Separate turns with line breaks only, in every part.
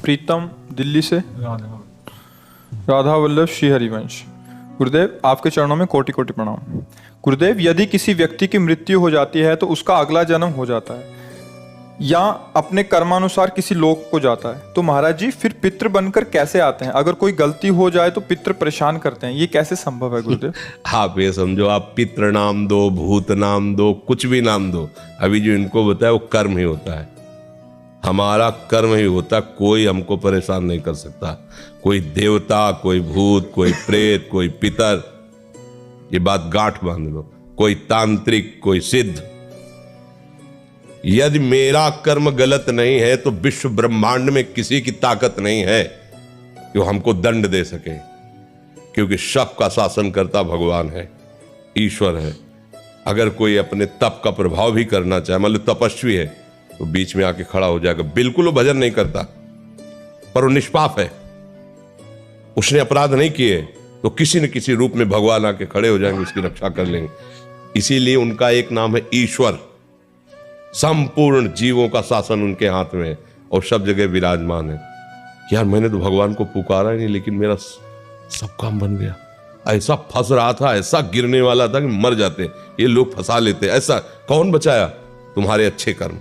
प्रीतम दिल्ली से, राधा वल्लभ श्री हरिवंश। गुरुदेव, आपके चरणों में कोटि कोटि प्रणाम। गुरुदेव, यदि किसी व्यक्ति की मृत्यु हो जाती है तो उसका अगला जन्म हो जाता है या अपने कर्मानुसार किसी लोक को जाता है, तो महाराज जी फिर पितृ बनकर कैसे आते हैं? अगर कोई गलती हो जाए तो पितृ परेशान करते हैं, ये कैसे संभव है गुरुदेव?
आप ये समझो, आप पितृ नाम दो, भूत नाम दो, कुछ भी नाम दो, अभी जो इनको बताया वो कर्म ही होता है। हमारा कर्म ही होता है, कोई हमको परेशान नहीं कर सकता। कोई देवता, कोई भूत, कोई प्रेत, कोई पितर, ये बात गांठ बांध लो, कोई तांत्रिक, कोई सिद्ध। यदि मेरा कर्म गलत नहीं है तो विश्व ब्रह्मांड में किसी की ताकत नहीं है कि वो हमको दंड दे सके, क्योंकि सबका शासन करता भगवान है, ईश्वर है। अगर कोई अपने तप का प्रभाव भी करना चाहे, मान लो तपस्वी है, तो बीच में आके खड़ा हो जाएगा। बिल्कुल वो भजन नहीं करता, पर वो निष्पाप है, उसने अपराध नहीं किए, तो किसी न किसी रूप में भगवान आके खड़े हो जाएंगे, उसकी रक्षा कर लेंगे। इसीलिए उनका एक नाम है ईश्वर। संपूर्ण जीवों का शासन उनके हाथ में है और सब जगह विराजमान है। यार, मैंने तो भगवान को पुकारा ही नहीं, लेकिन मेरा सब काम बन गया। ऐसा फंस रहा था, ऐसा गिरने वाला था कि मर जाते, ये लोग फंसा लेते। ऐसा कौन बचाया? तुम्हारे अच्छे कर्म,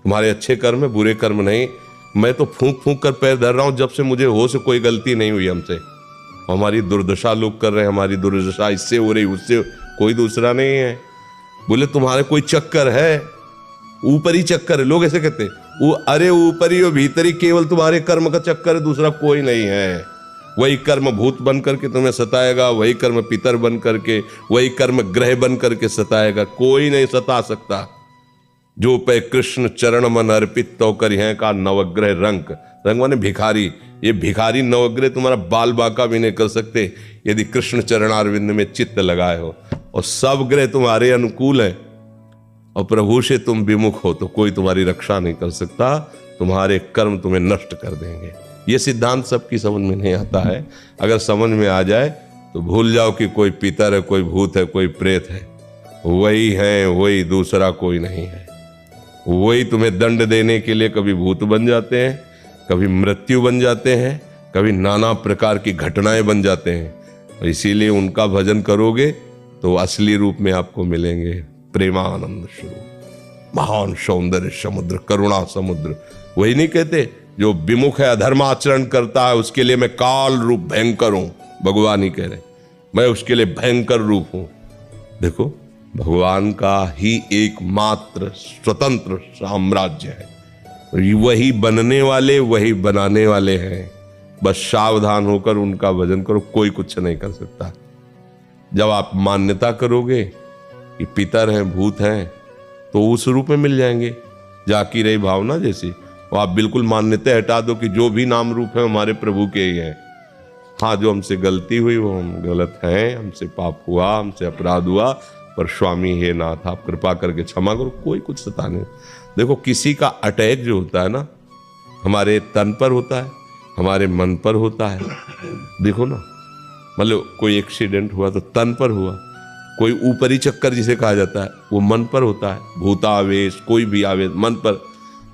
तुम्हारे अच्छे कर्म है, बुरे कर्म नहीं। मैं तो फूंक फूंक कर पैर धर रहा हूं, जब से मुझे हो से कोई गलती नहीं हुई हमसे। हमारी दुर्दशा लोग कर रहे हैं, हमारी दुर्दशा इससे हो रही, उससे, कोई दूसरा नहीं है। बोले तुम्हारे कोई चक्कर है, ऊपरी चक्कर है, लोग ऐसे कहते हैं। वो अरे ऊपरी और भीतरी, केवल तुम्हारे कर्म का चक्कर है, दूसरा कोई नहीं है। वही कर्म भूत बन करके तुम्हें सताएगा, वही कर्म पितर बन करके, वही कर्म ग्रह बन करके सताएगा, कोई नहीं सता सकता। जो पे कृष्ण चरण मन अर्पित तो कर हैं का नवग्रह रंग, रंग माने भिखारी। ये भिखारी नवग्रह तुम्हारा बाल बांका भी नहीं कर सकते यदि कृष्ण चरणारविंद में चित्त लगाए हो। और सब ग्रह तुम्हारे अनुकूल है और प्रभु से तुम विमुख हो तो कोई तुम्हारी रक्षा नहीं कर सकता, तुम्हारे कर्म तुम्हें नष्ट कर देंगे। ये सिद्धांत सबकी समझ में नहीं आता है। अगर समझ में आ जाए तो भूल जाओ कि कोई पितर है, कोई भूत है, कोई प्रेत है। वही है, वही, दूसरा कोई नहीं है। वही तुम्हें दंड देने के लिए कभी भूत बन जाते हैं, कभी मृत्यु बन जाते हैं, कभी नाना प्रकार की घटनाएं बन जाते हैं। इसीलिए उनका भजन करोगे तो असली रूप में आपको मिलेंगे प्रेमानंद स्वरूप, महान सौंदर्य समुद्र, करुणा समुद्र। वही नहीं कहते, जो विमुख है, अधर्माचरण करता है, उसके लिए मैं काल रूप भयंकर हूं। भगवान ही कह रहे, मैं उसके लिए भयंकर रूप हूं। देखो, भगवान का ही एकमात्र स्वतंत्र साम्राज्य है। वही बनने वाले, वही बनाने वाले हैं। बस सावधान होकर उनका भजन करो, कोई कुछ नहीं कर सकता। जब आप मान्यता करोगे कि पितर हैं, भूत हैं, तो उस रूप में मिल जाएंगे। जाकी रही भावना जैसी, और आप बिल्कुल मान्यता हटा दो कि जो भी नाम रूप है हमारे प्रभु के ही हैं। हाँ, जो हमसे गलती हुई वो हम गलत हैं, हमसे पाप हुआ, हमसे अपराध हुआ, पर स्वामी हे नाथ आप कृपा करके क्षमा करो, कोई कुछ सता नहीं। देखो, किसी का अटैक जो होता है ना, हमारे तन पर होता है, हमारे मन पर होता है। देखो ना, मतलब कोई एक्सीडेंट हुआ तो तन पर हुआ, कोई ऊपरी चक्कर जिसे कहा जाता है वो मन पर होता है, भूतावेश, कोई भी आवेश मन पर।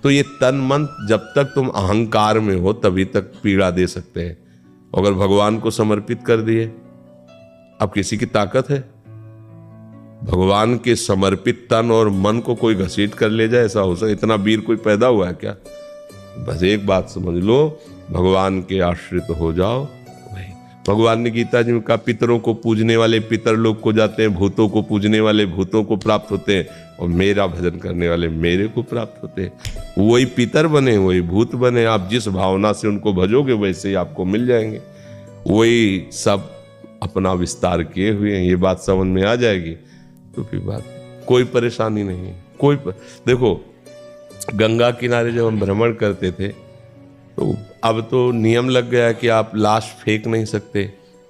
तो ये तन मन जब तक तुम अहंकार में हो तभी तक पीड़ा दे सकते हैं। अगर भगवान को समर्पित कर दिए, अब किसी की ताकत है? भगवान के समर्पित तन और मन को कोई घसीट कर ले जाए, ऐसा हो सकता? इतना वीर कोई पैदा हुआ है क्या? बस एक बात समझ लो, भगवान के आश्रित हो जाओ। भगवान ने गीता जी में कहा, पितरों को पूजने वाले पितर लोग को जाते हैं, भूतों को पूजने वाले भूतों को प्राप्त होते हैं, और मेरा भजन करने वाले मेरे को प्राप्त होते हैं। वही पितर बने, वही भूत बने, आप जिस भावना से उनको भजोगे वैसे ही आपको मिल जाएंगे। वही सब अपना विस्तार किए हुए हैं। ये बात समझ में आ जाएगी तो फिर बात, कोई परेशानी नहीं है। देखो, गंगा किनारे जब हम भ्रमण करते थे तो अब तो नियम लग गया कि आप लाश फेंक नहीं सकते।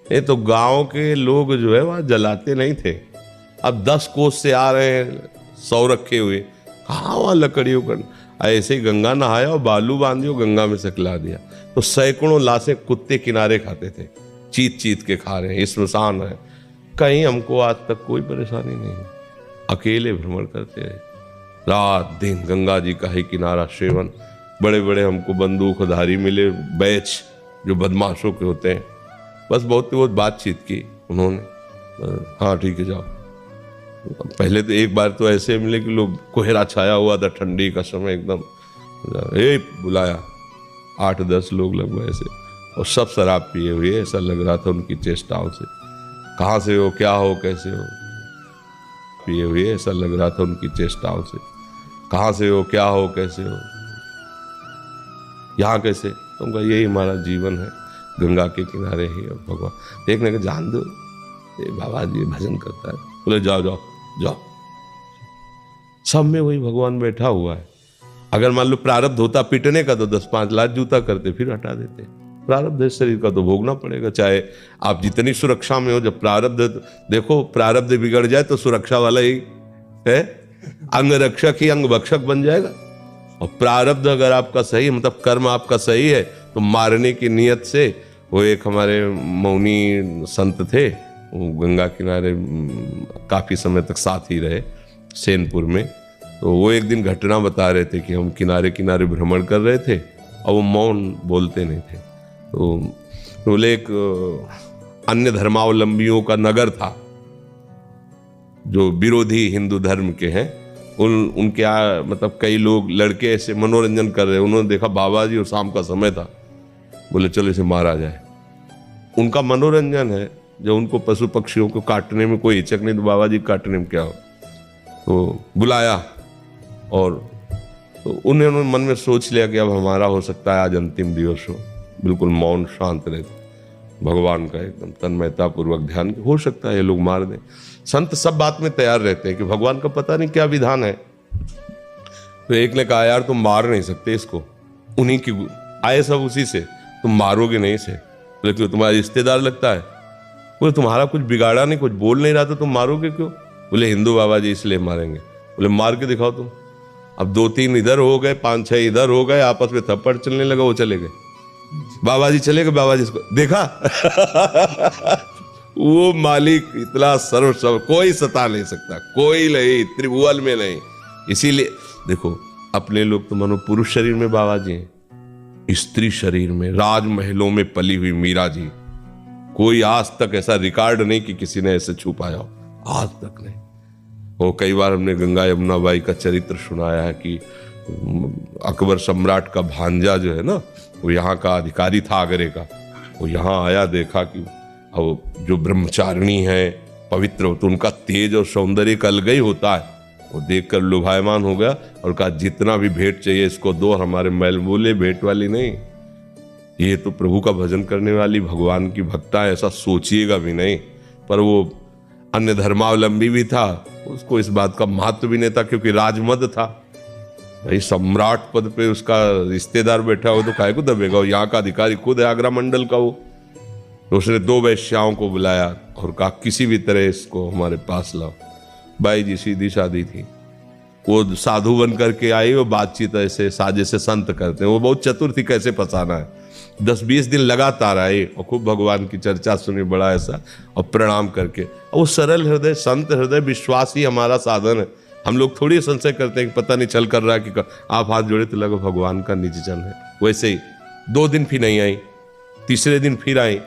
ये तो गांव के लोग जो है वहाँ जलाते नहीं थे। अब 10 कोस से आ रहे हैं 100 रखे हुए, कहाँ वहाँ लकड़ियों का? ऐसे ही गंगा नहाया और बालू बांधियो, गंगा में सकला दिया। तो सैकड़ों लाशें कुत्ते किनारे खाते थे, चीत चीत के खा रहे हैं। स्मशान है। कहीं हमको आज तक कोई परेशानी नहीं है। अकेले भ्रमण करते रहे, रात दिन गंगा जी का ही किनारा सेवन। बड़े बड़े हमको बंदूकधारी मिले, बैच जो बदमाशों के होते हैं। बस बहुत बातचीत की उन्होंने, हाँ ठीक है जाओ। पहले तो एक बार तो ऐसे मिले कि लोग, कोहरा छाया हुआ था, ठंडी का समय एकदम, बुलाया 8-10 लोग लगभग ऐसे, और सब शराब पिए हुए, ऐसा लग रहा था उनकी चेष्टाओं से। कहाँ से हो, क्या हो, कैसे हो, पिए हुए, ऐसा लग रहा था उनकी चेष्टाओं से। कहाँ से हो, क्या हो, कैसे हो, यहाँ कैसे? तो उनका यही हमारा जीवन है, गंगा के किनारे ही। और भगवान देखने का, जान दो ये बाबा जी भजन करता है, बोले जाओ जाओ जाओ। सब में वही भगवान बैठा हुआ है। अगर मान लो प्रारब्ध होता पीटने का तो 10-5 लाख जूता करते, फिर हटा देते। प्रारब्ध शरीर का तो भोगना पड़ेगा, चाहे आप जितनी सुरक्षा में हो। जब प्रारब्ध, देखो प्रारब्ध बिगड़ जाए तो सुरक्षा वाला ही है, अंग रक्षक ही अंग भक्षक बन जाएगा। और प्रारब्ध अगर आपका सही, मतलब कर्म आपका सही है, तो मारने की नियत से, वो एक हमारे मौनी संत थे, वो गंगा किनारे काफ़ी समय तक साथ ही रहे सेनपुर में। तो वो एक दिन घटना बता रहे थे कि हम किनारे किनारे भ्रमण कर रहे थे और वो मौन बोलते नहीं थे। तो बोले एक अन्य धर्मावलंबियों का नगर था जो विरोधी हिंदू धर्म के हैं। उनके मतलब कई लोग लड़के ऐसे मनोरंजन कर रहे, उन्होंने देखा बाबा जी और शाम का समय था, बोले चलो इसे मारा जाए। उनका मनोरंजन है, जब उनको पशु पक्षियों को काटने में कोई हिचक नहीं, तो बाबा जी काटने में क्या हो। तो बुलाया, और तो उन्होंने मन में सोच लिया कि अब हमारा हो सकता है आज अंतिम दिवस हो। बिल्कुल मौन शांत रहे, भगवान का एकदम तन्मयता पूर्वक ध्यान, हो सकता है ये लोग मार दें। संत सब बात में तैयार रहते हैं कि भगवान का पता नहीं क्या विधान है। तो एक ने कहा यार तुम मार नहीं सकते इसको, उन्हीं की आए सब उसी से, तुम मारोगे नहीं इसे। बोले क्यों, तुम्हारा रिश्तेदार लगता है? बोले तुम्हारा कुछ बिगाड़ा नहीं, कुछ बोल नहीं रहा तो तुम मारोगे क्यों? बोले हिंदू बाबा जी इसलिए मारेंगे। बोले मार के दिखाओ तुम। अब 2-3 इधर हो गए, 5-6 इधर हो गए, आपस में थप्पड़ चलने लगा, वो चले गए। बाबा जी चले गए, बाबा जी इसको देखा वो मालिक इतना सर्व, कोई सता नहीं सकता, कोई नहीं, त्रिभुवन में नहीं। इसीलिए देखो अपने लोग तो मानो पुरुष शरीर में बाबा जी हैं, स्त्री शरीर में, राजमहलों में पली हुई मीरा जी। कोई आज तक ऐसा रिकॉर्ड नहीं कि किसी ने ऐसे छू पाया हो, आज तक नहीं। वो कई बार हमने गंगा यमुना बाई का चरित्र सुनाया है कि अकबर सम्राट का भांजा जो है ना, वो यहाँ का अधिकारी था आगरे का। वो यहाँ आया, देखा कि अब जो ब्रह्मचारिणी है पवित्र, तो उनका तेज और सौंदर्य का अलग ही होता है। वो देखकर लुभायमान हो गया और कहा जितना भी भेंट चाहिए इसको दो, हमारे मैल बोले भेंट वाली नहीं, ये तो प्रभु का भजन करने वाली भगवान की भक्ता है, ऐसा सोचिएगा भी नहीं। पर वो अन्य धर्मावलंबी भी था, उसको इस बात का महत्व भी नहीं था, क्योंकि राजमद था भाई, सम्राट पद पे उसका रिश्तेदार बैठा हो तो काहे को दबेगा। यहाँ का अधिकारी खुद है आगरा मंडल का वो। तो उसने 2 वैश्याओं को बुलाया और कहा किसी भी तरह इसको हमारे पास लाओ। बाई जी सीधी सादी थी, वो साधु बन करके आई, वो बातचीत ऐसे साजे से संत करते हैं, वो बहुत चतुर थी कैसे फंसाना है। 10-20 दिन लगातार आए और खूब भगवान की चर्चा सुनी, बड़ा ऐसा, और प्रणाम करके। और वो सरल हृदय, संत हृदय, विश्वास ही हमारा साधन है। हम लोग थोड़ी संशय करते हैं कि पता नहीं चल कर रहा है कि आप हाथ जोड़े तो लगा भगवान का निज जन है। वैसे ही 2 दिन फिर नहीं आई, तीसरे दिन फिर आई,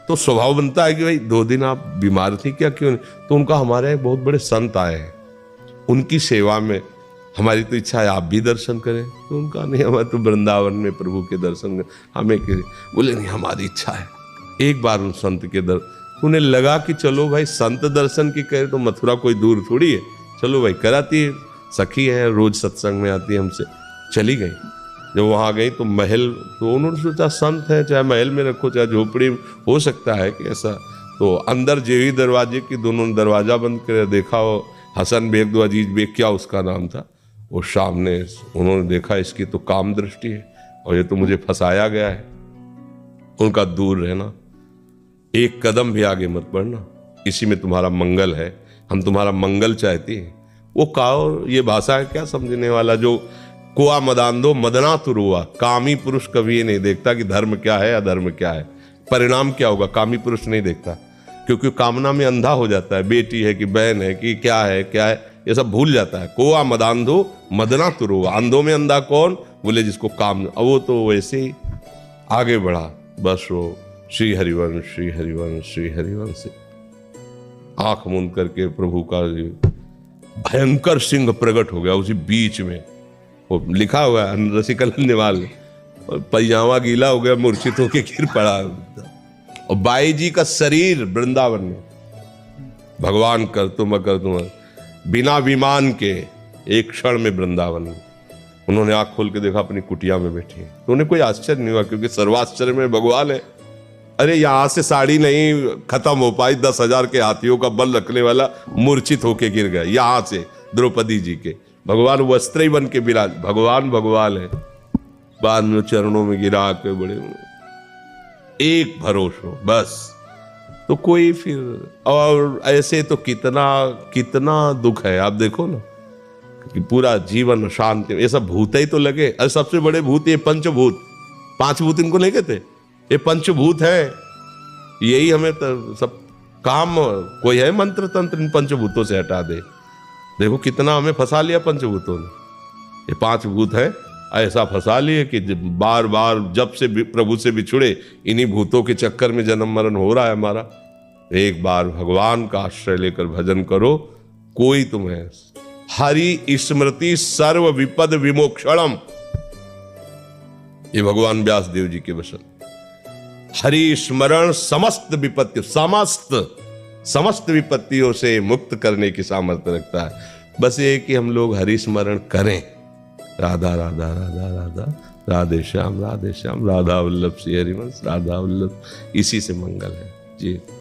तो स्वभाव बनता है कि भाई 2 दिन आप बीमार थी क्या, क्यों नहीं? तो उनका हमारे एक बहुत बड़े संत आए हैं, उनकी सेवा में हमारी तो इच्छा है आप भी दर्शन करें। तो उनका नहीं, हमारे तो वृंदावन में प्रभु के दर्शन हमें के। बोले नहीं हमारी इच्छा है एक बार उन संत के उन्हें लगा कि चलो भाई संत दर्शन की कहे तो मथुरा कोई दूर थोड़ी है, चलो भाई कराती है, सखी है, रोज सत्संग में आती है हमसे। चली गई, जब वहाँ गई तो महल, तो उन्होंने सोचा संत है, चाहे महल में रखो चाहे झोपड़ी, हो सकता है कि ऐसा। तो अंदर जेवी दरवाजे की दोनों दरवाजा बंद कर देखा, वो हसन बेग दो अजीज बेग क्या उसका नाम था, वो सामने उन्होंने देखा इसकी तो काम दृष्टि है और ये तो मुझे फंसाया गया है। उनका दूर रहना, एक कदम भी आगे मत बढ़ना, इसी में तुम्हारा मंगल है, हम तुम्हारा मंगल चाहते हैं। वो का ये भाषा है क्या समझने वाला, जो कुआ मदान मदना तुरुआ, कामी पुरुष कभी ये नहीं देखता कि धर्म क्या है अधर्म क्या है, परिणाम क्या होगा, कामी पुरुष नहीं देखता, क्योंकि कामना में अंधा हो जाता है। बेटी है कि बहन है कि क्या है ये सब भूल जाता है। कोआ मदांधो मदना तुरुआ, अंधों में अंधा कौन, बोले जिसको काम, अब वो तो वैसे ही आगे बढ़ा, बस वो श्री हरिवंश श्री हरिवंश श्री हरिवंश से आंख मूंद करके प्रभु का भयंकर सिंह प्रकट हो गया उसी बीच में। वो लिखा हुआ है रसिकल निवाल, पैजामा गीला हो गया, मूर्छित होके गिर पड़ा। और बाई जी का शरीर वृंदावन में, भगवान कर तुम बिना विमान के एक क्षण में वृंदावन में। उन्होंने आंख खोल के देखा अपनी कुटिया में बैठी, तो उन्हें कोई आश्चर्य नहीं हुआ, क्योंकि सर्वाश्चर्य में भगवान है। अरे यहां से साड़ी नहीं खत्म हो पाई, 10,000 के हाथियों का बल रखने वाला मूर्छित होके गिर गया यहां से द्रौपदी जी के। भगवान वस्त्र ही बन के विराज, भगवान भगवान है। बाद में चरणों में गिरा के बड़े एक भरोसा बस। तो कोई फिर, और ऐसे तो कितना कितना दुख है, आप देखो ना कि पूरा जीवन शांति, ये सब भूत ही तो लगे। अरे सबसे बड़े भूत ये पंचभूत, 5 भूत इनको नहीं कहते, ये पंचभूत है। यही हमें तो सब काम, कोई है मंत्र तंत्र इन पंचभूतों से हटा दे। देखो कितना हमें फंसा लिया पंचभूतों ने। ये 5 भूत है, ऐसा फंसा लिए कि बार बार जब से प्रभु से बिछुड़े इन्हीं भूतों के चक्कर में जन्म मरण हो रहा है हमारा। एक बार भगवान का आश्रय लेकर भजन करो, कोई तुम्हें, हरि स्मृति सर्व विपद विमोक्षणम, ये भगवान व्यास देव जी के वचन। हरि स्मरण समस्त विपत्ति, समस्त विपत्तियों से मुक्त करने की सामर्थ्य रखता है। बस ये कि हम लोग हरि स्मरण करें। राधा राधा राधा राधा राधे श्याम राधा वल्लभ श्री हरिवंश, राधा वल्लभ, इसी से मंगल है जी।